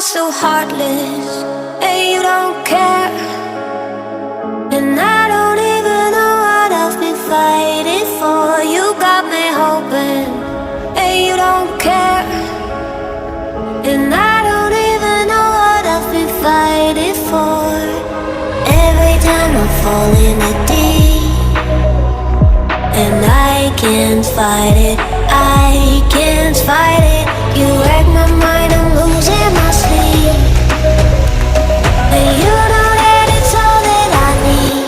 are so heartless, and you don't care. And I don't even know what I've been fighting for. You got me hoping, and you don't care. And I don't even know what I've been fighting for. Every time I fall in the deep, and I can't fight it, I can't fight it. You wreck my mind, I'm losing my sleep. And you know that it's all that I need,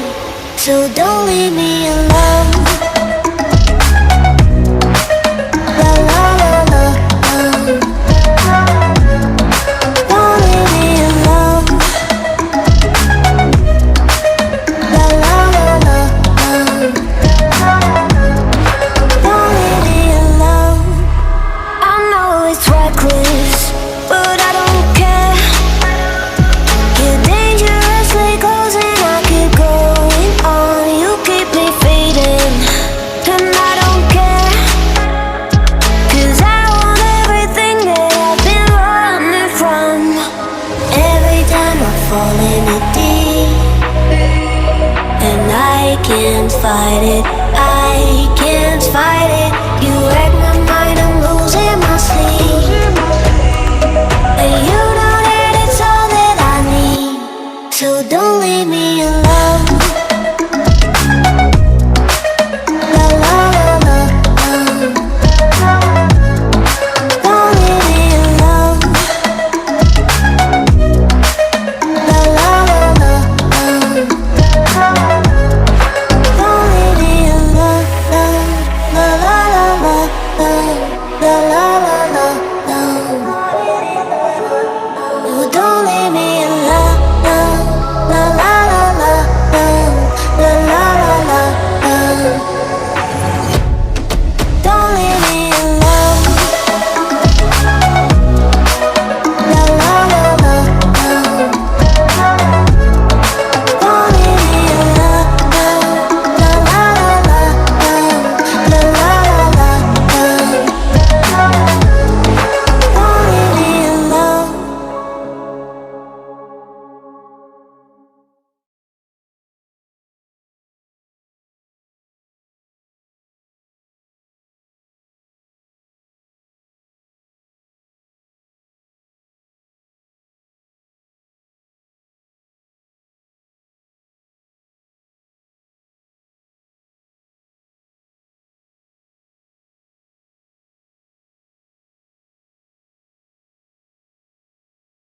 so don't leave me alone. La la la la, don't leave me alone. La la la la, don't leave me alone. I know it's reckless, but I don't care. You're dangerously close and I keep going on. You keep me fading, and I don't care. 'Cause I want everything that I've been running from. Every time I fall in the deep, and I can't fight it,